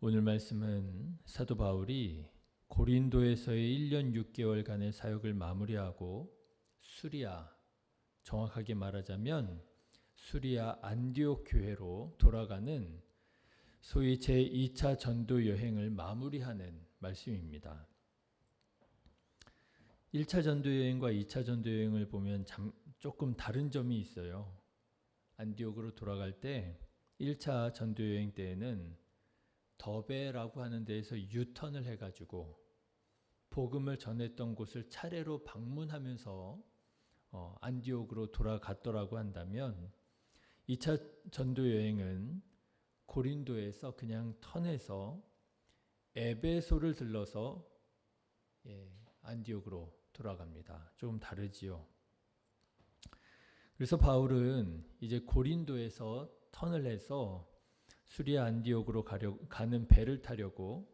오늘 말씀은 사도 바울이 고린도에서의 1년 6개월간의 사역을 마무리하고 수리아, 정확하게 말하자면 수리아 안디옥 교회로 돌아가는 소위 제2차 전도 여행을 마무리하는 말씀입니다. 1차 전도 여행과 2차 전도 여행을 보면 조금 다른 점이 있어요. 안디옥으로 돌아갈 때 1차 전도 여행 때에는 더베라고 하는 데에서 유턴을 해가지고 복음을 전했던 곳을 차례로 방문하면서 안디옥으로 돌아갔더라고 한다면 2차 전도 여행은 고린도에서 그냥 턴해서 에베소를 들러서 안디옥으로 돌아갑니다. 조금 다르지요. 그래서 바울은 이제 고린도에서 턴을 해서 수리아 안디옥으로 가는 배를 타려고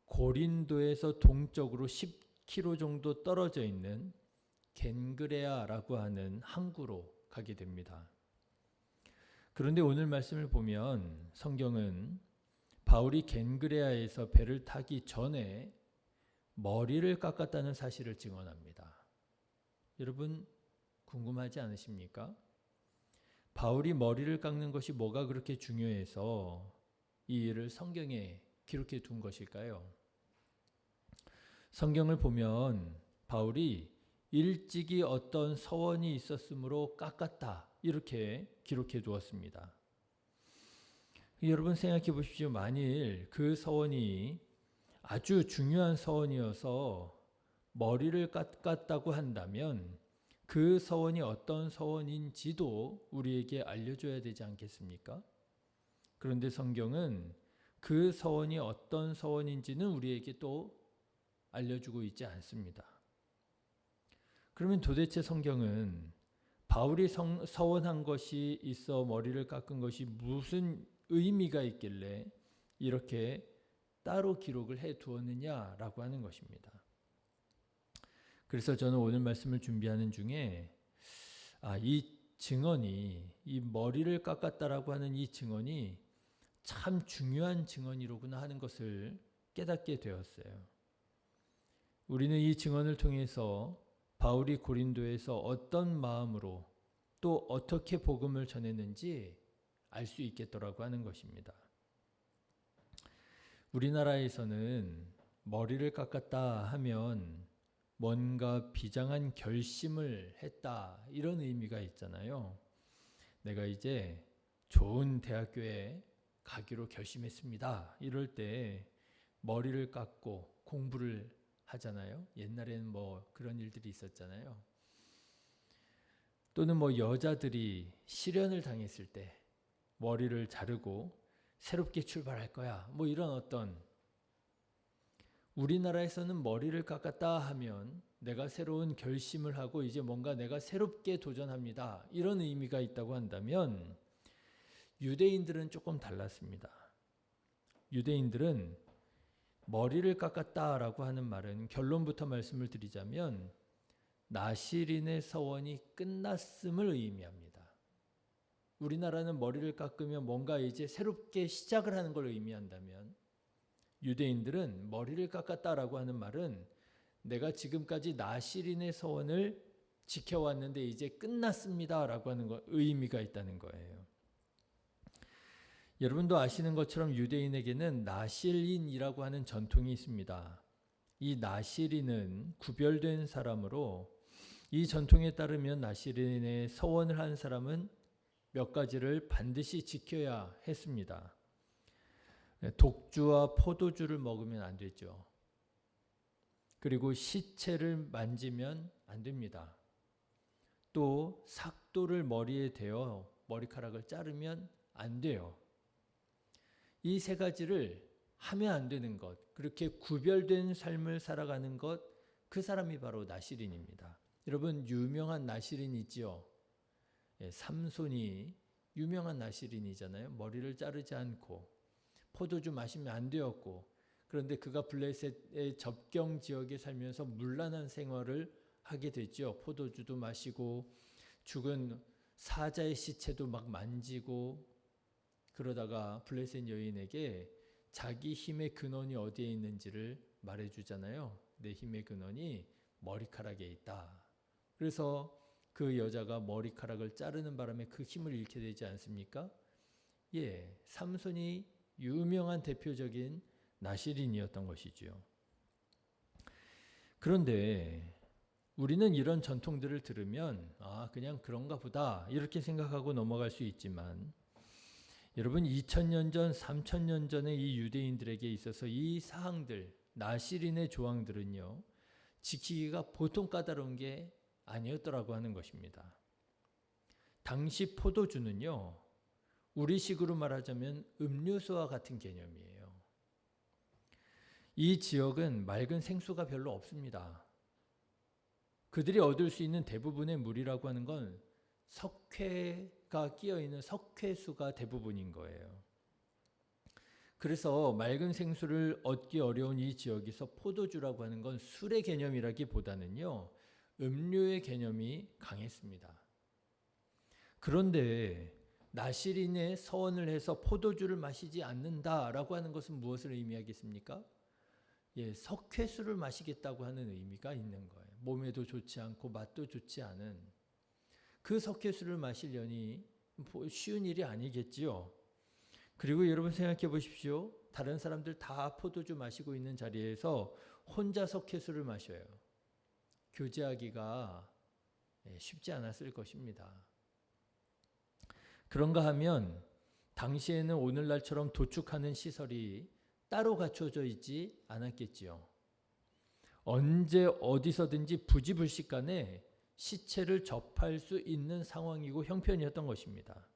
고린도에서 동쪽으로 10km 정도 떨어져 있는 겐그레아라고 하는 항구로 가게 됩니다. 그런데 오늘 말씀을 보면 성경은 바울이 겐그레아에서 배를 타기 전에 머리를 깎았다는 사실을 증언합니다. 여러분 궁금하지 않으십니까? 바울이 머리를 깎는 것이 뭐가 그렇게 중요해서 이 일을 성경에 기록해 둔 것일까요? 성경을 보면 바울이 일찍이 어떤 서원이 있었으므로 깎았다 이렇게 기록해 두었습니다. 여러분 생각해 보십시오. 만일 그 서원이 아주 중요한 서원이어서 머리를 깎았다고 한다면 그 서원이 어떤 서원인지도 우리에게 알려줘야 되지 않겠습니까? 그런데 성경은 그 서원이 어떤 서원인지는 우리에게 또 알려주고 있지 않습니다. 그러면 도대체 성경은 바울이 서원한 것이 있어 머리를 깎은 것이 무슨 의미가 있길래 이렇게 따로 기록을 해 두었느냐라고 하는 것입니다. 그래서 저는 오늘 말씀을 준비하는 중에 이 증언이 이 머리를 깎았다라고 하는 이 증언이 참 중요한 증언이로구나 하는 것을 깨닫게 되었어요. 우리는 이 증언을 통해서 바울이 고린도에서 어떤 마음으로 또 어떻게 복음을 전했는지 알 수 있겠더라고 하는 것입니다. 우리나라에서는 머리를 깎았다 하면 뭔가 비장한 결심을 했다 이런 의미가 있잖아요. 내가 이제 좋은 대학교에 가기로 결심했습니다. 이럴 때 머리를 깎고 공부를 하잖아요. 옛날에는 뭐 그런 일들이 있었잖아요. 또는 뭐 여자들이 실연을 당했을 때 머리를 자르고 새롭게 출발할 거야. 뭐 이런 어떤 우리나라에서는 머리를 깎았다 하면 내가 새로운 결심을 하고 이제 뭔가 내가 새롭게 도전합니다. 이런 의미가 있다고 한다면 유대인들은 조금 달랐습니다. 유대인들은 머리를 깎았다라고 하는 말은 결론부터 말씀을 드리자면 나시린의 서원이 끝났음을 의미합니다. 우리나라는 머리를 깎으면 뭔가 이제 새롭게 시작을 하는 걸 의미한다면 유대인들은 머리를 깎았다라고 하는 말은 내가 지금까지 나시린의 서원을 지켜왔는데 이제 끝났습니다라고 하는 의미가 있다는 거예요. 여러분도 아시는 것처럼 유대인에게는 나실인이라고 하는 전통이 있습니다. 이 나실인은 구별된 사람으로 이 전통에 따르면 나실인의 서원을 한 사람은 몇 가지를 반드시 지켜야 했습니다. 독주와 포도주를 먹으면 안 되죠. 그리고 시체를 만지면 안 됩니다. 또 삭도를 머리에 대어 머리카락을 자르면 안 돼요. 이 세 가지를 하면 안 되는 것, 그렇게 구별된 삶을 살아가는 것, 그 사람이 바로 나시린입니다. 여러분 유명한 나시린 있지요? 삼손이 유명한 나시린이잖아요. 머리를 자르지 않고 포도주 마시면 안 되었고, 그런데 그가 블레셋의 접경 지역에 살면서 문란한 생활을 하게 됐죠. 포도주도 마시고 죽은 사자의 시체도 막 만지고 그러다가 블레셋 여인에게 자기 힘의 근원이 어디에 있는지를 말해주잖아요. 내 힘의 근원이 머리카락에 있다. 그래서 그 여자가 머리카락을 자르는 바람에 그 힘을 잃게 되지 않습니까? 예, 삼손이 유명한 대표적인 나실인이었던 것이지요. 그런데 우리는 이런 전통들을 들으면 그냥 그런가 보다 이렇게 생각하고 넘어갈 수 있지만, 여러분 2000년 전, 3000년 전에 이 유대인들에게 있어서 이 사항들, 나실인의 조항들은요, 지키기가 보통 까다로운 게 아니었더라고 하는 것입니다. 당시 포도주는요, 우리식으로 말하자면 음료수와 같은 개념이에요. 이 지역은 맑은 생수가 별로 없습니다. 그들이 얻을 수 있는 대부분의 물이라고 하는 건 석회가 끼어있는 석회수가 대부분인 거예요. 그래서 맑은 생수를 얻기 어려운 이 지역에서 포도주라고 하는 건 술의 개념이라기보다는요, 음료의 개념이 강했습니다. 그런데 나실인의 서원을 해서 포도주를 마시지 않는다라고 하는 것은 무엇을 의미하겠습니까? 예, 석회수를 마시겠다고 하는 의미가 있는 거예요. 몸에도 좋지 않고 맛도 좋지 않은 그 석회수를 마시려니 쉬운 일이 아니겠지요. 그리고 여러분 생각해 보십시오. 다른 사람들 다 포도주 마시고 있는 자리에서 혼자 석회수를 마셔요. 교제하기가 쉽지 않았을 것입니다. 그런가 하면 당시에는 오늘날처럼 도축하는 시설이 따로 갖춰져 있지 않았겠지요. 언제 어디서든지 부지불식간에 시체를 접할 수 있는 상황이고 형편이었던 것입니다.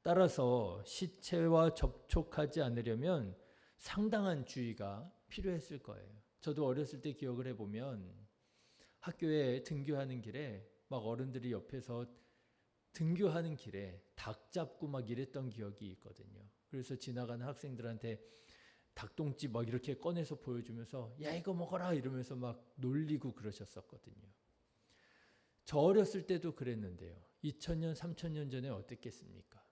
따라서 시체와 접촉하지 않으려면 상당한 주의가 필요했을 거예요. 저도 어렸을 때 기억을 해보면 학교에 등교하는 길에 막 어른들이 옆에서 등교하는 길에 닭 잡고 막 이랬던 기억이 있거든요. 그래서 지나가는 학생들한테 닭똥집 막 이렇게 꺼내서 보여주면서 야 이거 먹어라 이러면서 막 놀리고 그러셨었거든요. 저 어렸을 때도 그랬는데요. 2000년, 3000년 전에 어땠겠습니까?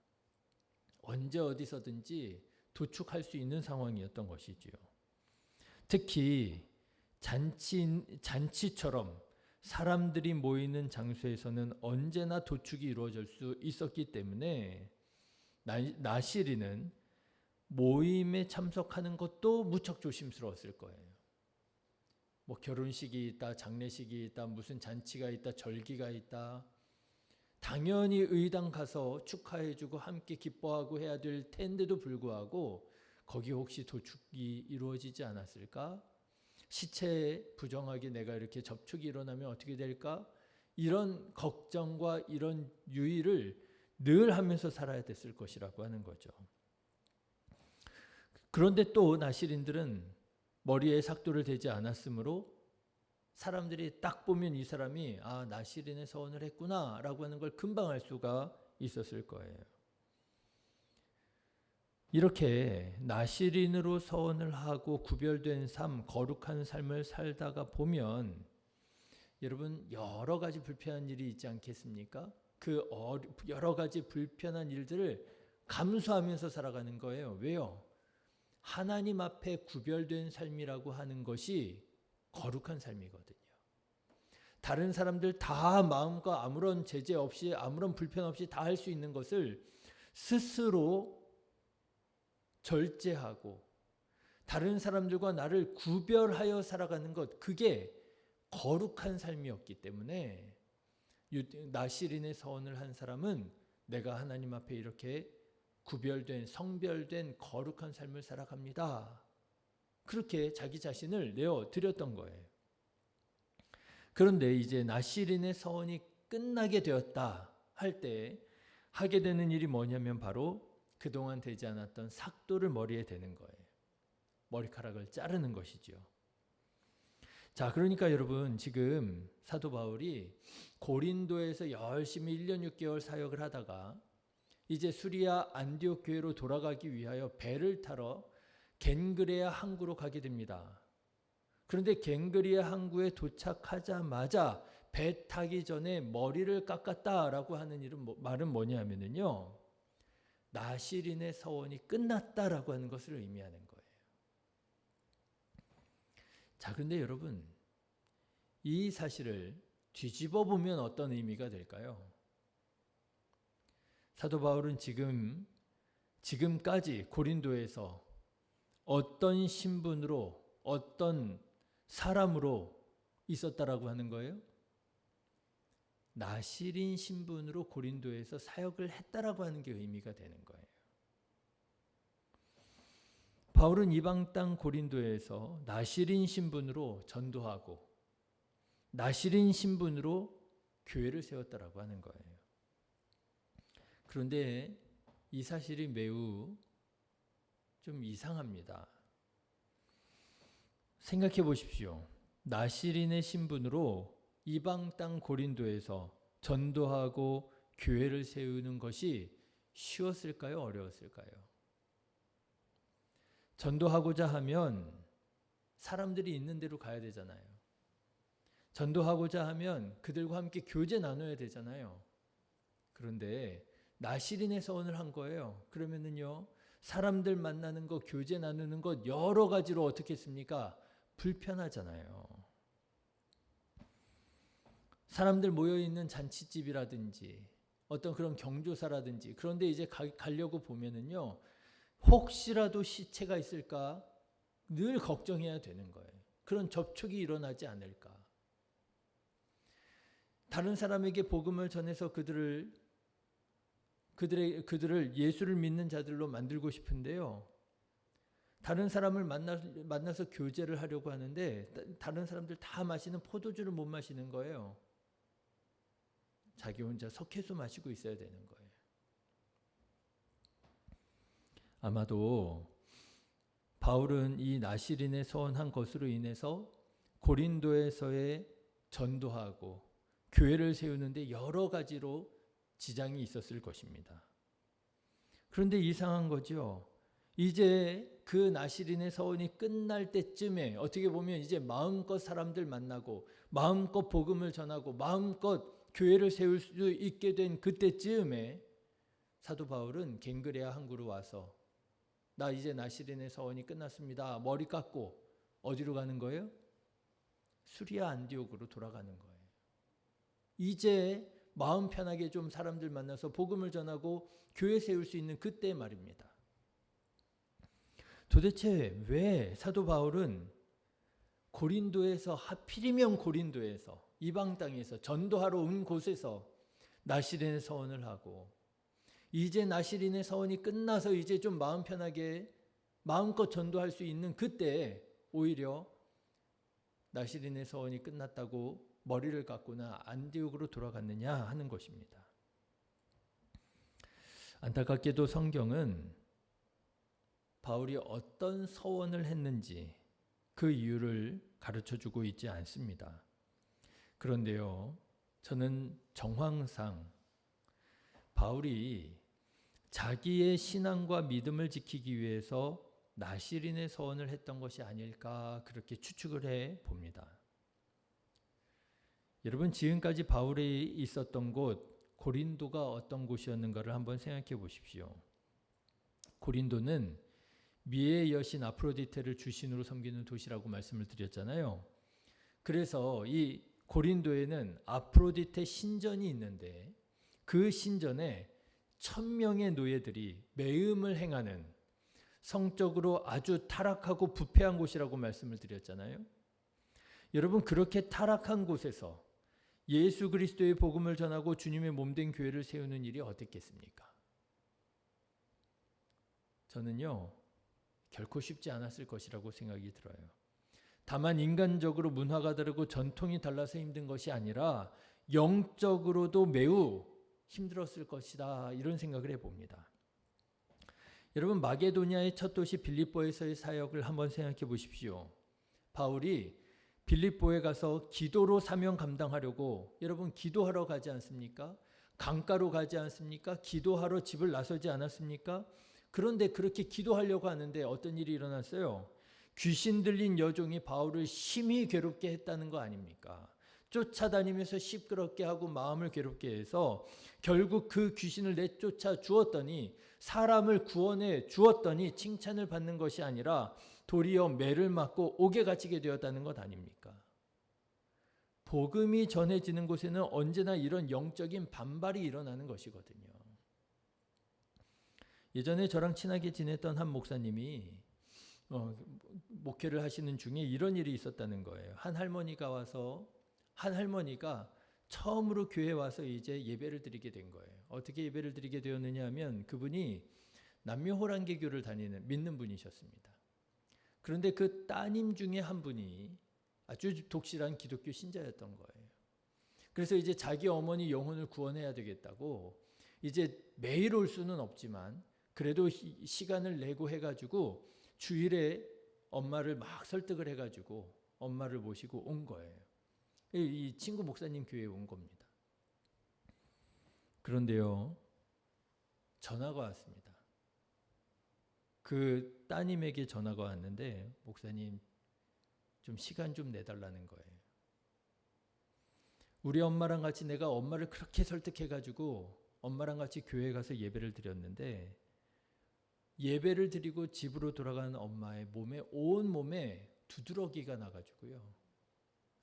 언제 어디서든지 도축할 수 있는 상황이었던 것이지요. 특히 잔치처럼 사람들이 모이는 장소에서는 언제나 도축이 이루어질 수 있었기 때문에 나실인은 모임에 참석하는 것도 무척 조심스러웠을 거예요. 뭐 결혼식이 있다, 장례식이 있다, 무슨 잔치가 있다, 절기가 있다. 당연히 의당 가서 축하해주고 함께 기뻐하고 해야 될 텐데도 불구하고 거기 혹시 도축이 이루어지지 않았을까? 시체에 부정하게 내가 이렇게 접촉이 일어나면 어떻게 될까? 이런 걱정과 이런 유의를 늘 하면서 살아야 됐을 것이라고 하는 거죠. 그런데 또 나실인들은 머리에 삭도를 대지 않았으므로 사람들이 딱 보면 이 사람이 나실인의 서원을 했구나 라고 하는 걸 금방 알 수가 있었을 거예요. 이렇게 나실인으로 서원을 하고 구별된 삶, 거룩한 삶을 살다가 보면 여러분 여러 가지 불편한 일이 있지 않겠습니까? 그 여러 가지 불편한 일들을 감수하면서 살아가는 거예요. 왜요? 하나님 앞에 구별된 삶이라고 하는 것이 거룩한 삶이거든요. 다른 사람들 다 마음과 아무런 제재 없이 아무런 불편 없이 다 할 수 있는 것을 스스로 절제하고 다른 사람들과 나를 구별하여 살아가는 것, 그게 거룩한 삶이었기 때문에 나실인의 서원을 한 사람은 내가 하나님 앞에 이렇게 구별된 성별된 거룩한 삶을 살아갑니다. 그렇게 자기 자신을 내어드렸던 거예요. 그런데 이제 나실인의 서원이 끝나게 되었다 할 때 하게 되는 일이 뭐냐면 바로 그동안 되지 않았던 삭도를 머리에 대는 거예요. 머리카락을 자르는 것이죠. 자, 그러니까 여러분 지금 사도 바울이 고린도에서 열심히 1년 6개월 사역을 하다가 이제 수리아 안디옥 교회로 돌아가기 위하여 배를 타러 겐그레아 항구로 가게 됩니다. 그런데 겐그레아 항구에 도착하자마자 배 타기 전에 머리를 깎았다라고 하는 말은 뭐냐면요. 나시린의 서원이 끝났다라고 하는 것을 의미하는 거예요. 자, 그런데 여러분, 이 사실을 뒤집어 보면 어떤 의미가 될까요? 사도 바울은 지금까지 고린도에서 어떤 신분으로, 어떤 사람으로 있었다라고 하는 거예요? 나시린 신분으로 고린도에서 사역을 했다라고 하는 게 의미가 되는 거예요. 바울은 이방 땅 고린도에서 나시린 신분으로 전도하고 나시린 신분으로 교회를 세웠다라고 하는 거예요. 그런데 이 사실이 매우 좀 이상합니다. 생각해 보십시오. 나시린의 신분으로 이방 땅 고린도에서 전도하고 교회를 세우는 것이 쉬웠을까요? 어려웠을까요? 전도하고자 하면 사람들이 있는 데로 가야 되잖아요. 전도하고자 하면 그들과 함께 교제 나눠야 되잖아요. 그런데 나시린의 서원을 한 거예요. 그러면은요, 사람들 만나는 것, 교제 나누는 것 여러 가지로 어떻게 했습니까? 불편하잖아요. 사람들 모여있는 잔치집이라든지 어떤 그런 경조사라든지, 그런데 이제 가려고 보면은요, 혹시라도 시체가 있을까 늘 걱정해야 되는 거예요. 그런 접촉이 일어나지 않을까. 다른 사람에게 복음을 전해서 그들을 예수를 믿는 자들로 만들고 싶은데요, 다른 사람을 만나서 교제를 하려고 하는데 다른 사람들 다 마시는 포도주를 못 마시는 거예요. 자기 혼자 석회수 마시고 있어야 되는 거예요. 아마도 바울은 이 나시린의 서원한 것으로 인해서 고린도에서의 전도하고 교회를 세우는데 여러 가지로 지장이 있었을 것입니다. 그런데 이상한 거죠. 이제 그 나시린의 서원이 끝날 때쯤에 어떻게 보면 이제 마음껏 사람들 만나고 마음껏 복음을 전하고 마음껏 교회를 세울 수 있게 된 그때쯤에 사도 바울은 갱그레아 항구로 와서 나 이제 나시린의 서원이 끝났습니다. 머리 깎고 어디로 가는 거예요? 수리아 안디옥으로 돌아가는 거예요. 이제 마음 편하게 좀 사람들 만나서 복음을 전하고 교회 세울 수 있는 그때 말입니다. 도대체 왜 사도 바울은 고린도에서, 하필이면 고린도에서, 이방 땅에서 전도하러 온 곳에서 나시린의 서원을 하고, 이제 나시린의 서원이 끝나서 이제 좀 마음 편하게 마음껏 전도할 수 있는 그때 오히려 나시린의 서원이 끝났다고 머리를 깎거나 안디옥으로 돌아갔느냐 하는 것입니다. 안타깝게도 성경은 바울이 어떤 서원을 했는지 그 이유를 가르쳐주고 있지 않습니다. 그런데요, 저는 정황상 바울이 자기의 신앙과 믿음을 지키기 위해서 나시린의 서원을 했던 것이 아닐까 그렇게 추측을 해 봅니다. 여러분, 지금까지 바울이 있었던 곳 고린도가 어떤 곳이었는가를 한번 생각해 보십시오. 고린도는 미의 여신 아프로디테를 주신으로 섬기는 도시라고 말씀을 드렸잖아요. 그래서 이 고린도에는 아프로디테 신전이 있는데 그 신전에 1000명의 노예들이 매음을 행하는 성적으로 아주 타락하고 부패한 곳이라고 말씀을 드렸잖아요. 여러분, 그렇게 타락한 곳에서 예수 그리스도의 복음을 전하고 주님의 몸된 교회를 세우는 일이 어떻겠습니까? 저는요, 결코 쉽지 않았을 것이라고 생각이 들어요. 다만 인간적으로 문화가 다르고 전통이 달라서 힘든 것이 아니라 영적으로도 매우 힘들었을 것이다, 이런 생각을 해봅니다. 여러분, 마게도니아의 첫 도시 빌립보에서의 사역을 한번 생각해 보십시오. 바울이 빌립보에 가서 기도로 사명 감당하려고, 여러분 기도하러 가지 않습니까? 강가로 가지 않습니까? 기도하러 집을 나서지 않았습니까? 그런데 그렇게 기도하려고 하는데 어떤 일이 일어났어요? 귀신 들린 여종이 바울을 심히 괴롭게 했다는 거 아닙니까? 쫓아다니면서 시끄럽게 하고 마음을 괴롭게 해서 결국 그 귀신을 내쫓아 주었더니, 사람을 구원해 주었더니 칭찬을 받는 것이 아니라 도리어 매를 맞고 옥에 갇히게 되었다는 것 아닙니까? 복음이 전해지는 곳에는 언제나 이런 영적인 반발이 일어나는 것이거든요. 예전에 저랑 친하게 지냈던 한 목사님이 목회를 하시는 중에 이런 일이 있었다는 거예요. 한 할머니가 와서, 한 할머니가 처음으로 교회에 와서 이제 예배를 드리게 된 거예요. 어떻게 예배를 드리게 되었느냐 하면 그분이 남묘호랑개교를 다니는 믿는 분이셨습니다. 그런데 그 따님 중에 한 분이 아주 독실한 기독교 신자였던 거예요. 그래서 이제 자기 어머니 영혼을 구원해야 되겠다고, 이제 매일 올 수는 없지만 그래도 시간을 내고 해가지고 주일에 엄마를 막 설득을 해가지고 엄마를 모시고 온 거예요. 이 친구 목사님 교회에 온 겁니다. 그런데요, 전화가 왔습니다. 그 따님에게 전화가 왔는데, 목사님 좀 시간 좀 내달라는 거예요. 우리 엄마랑 같이, 내가 엄마를 그렇게 설득해가지고 엄마랑 같이 교회에 가서 예배를 드렸는데, 예배를 드리고 집으로 돌아가는 엄마의 몸에, 온 몸에 두드러기가 나가지고요,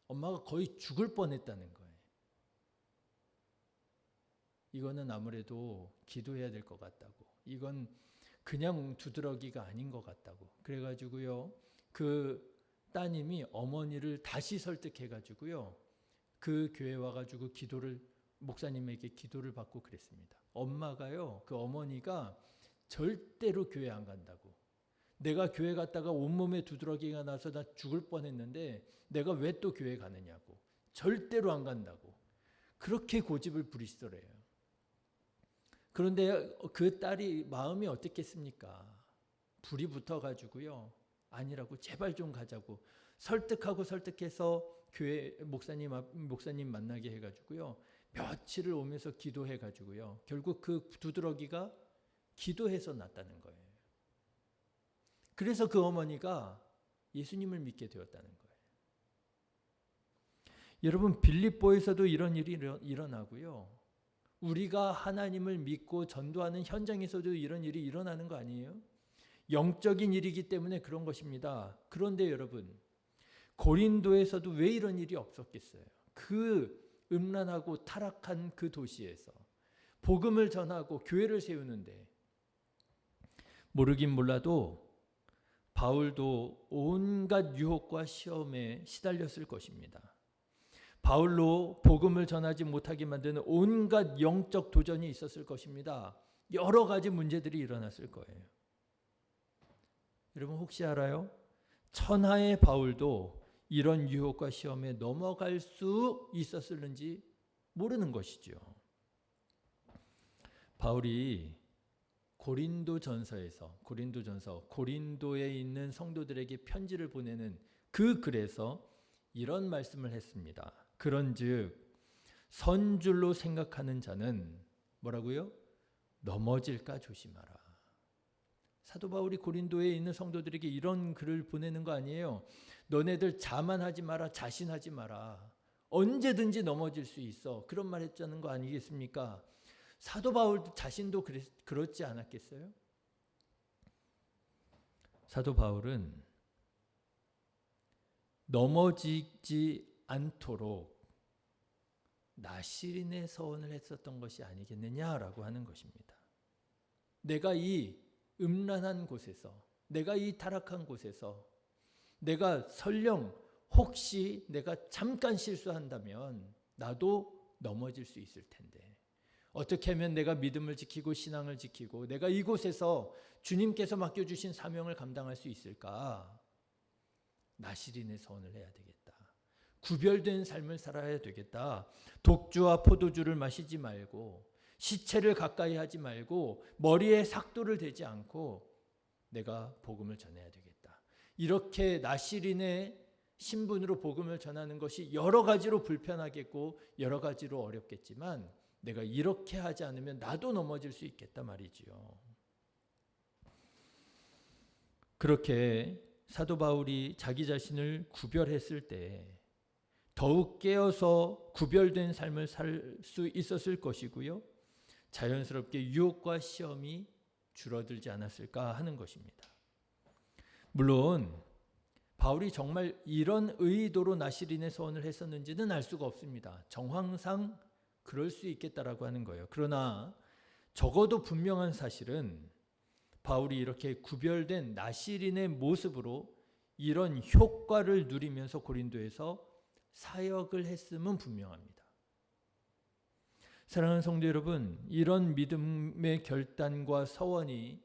엄마가 거의 죽을 뻔했다는 거예요. 이거는 아무래도 기도해야 될 것 같다고, 이건 그냥 두드러기가 아닌 것 같다고. 그래가지고요, 그 따님이 어머니를 다시 설득해가지고요, 그 교회 와가지고 목사님에게 기도를 받고 그랬습니다. 엄마가요, 그 어머니가 절대로 교회 안 간다고, 내가 교회 갔다가 온몸에 두드러기가 나서 나 죽을 뻔했는데 내가 왜 또 교회 가느냐고, 절대로 안 간다고 그렇게 고집을 부리시더래요. 그런데 그 딸이 마음이 어땠겠습니까? 불이 붙어가지고요, 아니라고, 제발 좀 가자고 설득해서 교회 목사님 만나게 해가지고요, 며칠을 오면서 기도해가지고요, 결국 그 두드러기가 기도해서 났다는 거예요. 그래서 그 어머니가 예수님을 믿게 되었다는 거예요. 여러분, 빌립보에서도 이런 일이 일어나고요, 우리가 하나님을 믿고 전도하는 현장에서도 이런 일이 일어나는 거 아니에요? 영적인 일이기 때문에 그런 것입니다. 그런데 여러분, 고린도에서도 왜 이런 일이 없었겠어요? 그 음란하고 타락한 그 도시에서 복음을 전하고 교회를 세우는데, 모르긴 몰라도 바울도 온갖 유혹과 시험에 시달렸을 것입니다. 바울로 복음을 전하지 못하게 만드는 온갖 영적 도전이 있었을 것입니다. 여러 가지 문제들이 일어났을 거예요. 여러분, 혹시 알아요? 천하의 바울도 이런 유혹과 시험에 넘어갈 수 있었을는지 모르는 것이죠. 바울이 고린도에 있는 성도들에게 편지를 보내는 그 글에서 이런 말씀을 했습니다. 그런즉 선줄로 생각하는 자는 뭐라고요? 넘어질까 조심하라. 사도 바울이 고린도에 있는 성도들에게 이런 글을 보내는 거 아니에요. 너네들 자만하지 마라, 자신하지 마라. 언제든지 넘어질 수 있어. 그런 말 했자는 거 아니겠습니까? 사도 바울 자신도 그렇지 않았겠어요? 사도 바울은 넘어지지 않도록 나시린의 서원을 했었던 것이 아니겠느냐라고 하는 것입니다. 내가 이 음란한 곳에서, 내가 이 타락한 곳에서, 내가 설령 혹시 내가 잠깐 실수한다면 나도 넘어질 수 있을 텐데, 어떻게 하면 내가 믿음을 지키고 신앙을 지키고 내가 이곳에서 주님께서 맡겨주신 사명을 감당할 수 있을까? 나시린의 서원을 해야 되겠다. 구별된 삶을 살아야 되겠다. 독주와 포도주를 마시지 말고, 시체를 가까이 하지 말고, 머리에 삭도를 대지 않고 내가 복음을 전해야 되겠다. 이렇게 나시린의 신분으로 복음을 전하는 것이 여러 가지로 불편하겠고 여러 가지로 어렵겠지만, 내가 이렇게 하지 않으면 나도 넘어질 수 있겠다 말이지요. 그렇게 사도 바울이 자기 자신을 구별했을 때 더욱 깨어서 구별된 삶을 살 수 있었을 것이고요. 자연스럽게 유혹과 시험이 줄어들지 않았을까 하는 것입니다. 물론 바울이 정말 이런 의도로 나시린의 서원을 했었는지는 알 수가 없습니다. 정황상 그럴 수 있겠다라고 하는 거예요. 그러나 적어도 분명한 사실은 바울이 이렇게 구별된 나시린의 모습으로 이런 효과를 누리면서 고린도에서 사역을 했음은 분명합니다. 사랑하는 성도 여러분, 이런 믿음의 결단과 서원이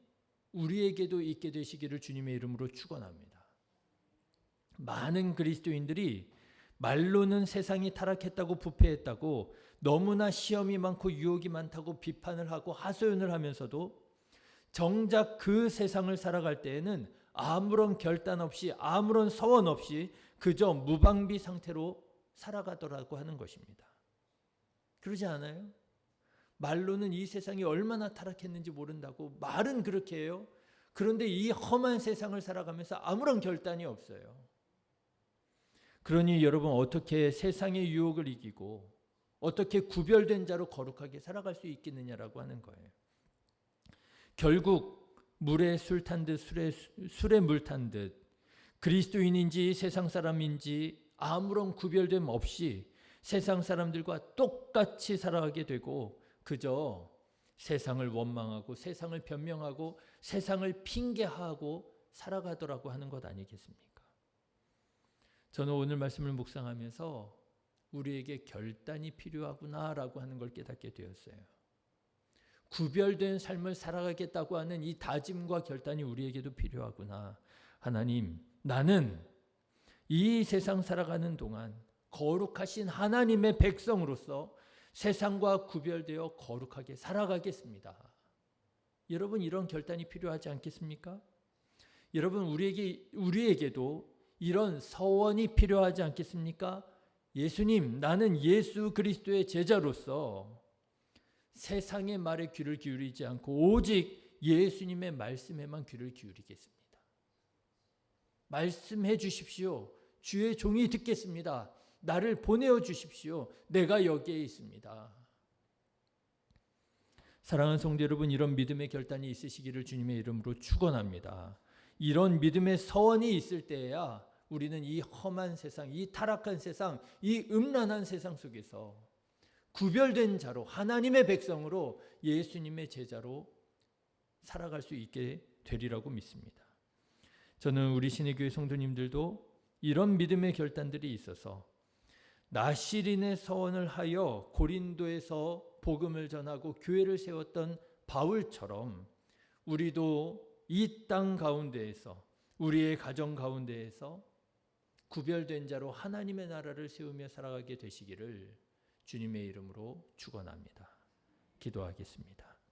우리에게도 있게 되시기를 주님의 이름으로 축원합니다. 많은 그리스도인들이 말로는 세상이 타락했다고 부패했다고 너무나 시험이 많고 유혹이 많다고 비판을 하고 하소연을 하면서도 정작 그 세상을 살아갈 때에는 아무런 결단 없이 아무런 서원 없이 그저 무방비 상태로 살아가더라고 하는 것입니다. 그러지 않아요? 말로는 이 세상이 얼마나 타락했는지 모른다고 말은 그렇게 해요. 그런데 이 험한 세상을 살아가면서 아무런 결단이 없어요. 그러니 여러분 어떻게 세상의 유혹을 이기고 어떻게 구별된 자로 거룩하게 살아갈 수 있겠느냐라고 하는 거예요. 결국 물에 술 탄 듯 술에 물 탄 듯 그리스도인인지 세상 사람인지 아무런 구별됨 없이 세상 사람들과 똑같이 살아가게 되고 그저 세상을 원망하고 세상을 변명하고 세상을 핑계하고 살아가더라고 하는 것 아니겠습니까? 저는 오늘 말씀을 묵상하면서 우리에게 결단이 필요하구나라고 하는 걸 깨닫게 되었어요. 구별된 삶을 살아가겠다고 하는 이 다짐과 결단이 우리에게도 필요하구나. 하나님, 나는 이 세상 살아가는 동안 거룩하신 하나님의 백성으로서 세상과 구별되어 거룩하게 살아가겠습니다. 여러분 이런 결단이 필요하지 않겠습니까? 여러분 우리에게도 이런 서원이 필요하지 않겠습니까? 예수님, 나는 예수 그리스도의 제자로서 세상의 말에 귀를 기울이지 않고 오직 예수님의 말씀에만 귀를 기울이겠습니다. 말씀해 주십시오. 주의 종이 듣겠습니다. 나를 보내어 주십시오. 내가 여기에 있습니다. 사랑하는 성도 여러분, 이런 믿음의 결단이 있으시기를 주님의 이름으로 축원합니다. 이런 믿음의 서원이 있을 때야 우리는 이 험한 세상, 이 타락한 세상, 이 음란한 세상 속에서 구별된 자로 하나님의 백성으로 예수님의 제자로 살아갈 수 있게 되리라고 믿습니다. 저는 우리 신의교회 성도님들도 이런 믿음의 결단들이 있어서 나시린의 서원을 하여 고린도에서 복음을 전하고 교회를 세웠던 바울처럼 우리도 이 땅 가운데에서 우리의 가정 가운데에서 구별된 자로 하나님의 나라를 세우며 살아가게 되시기를 주님의 이름으로 축원합니다. 기도하겠습니다.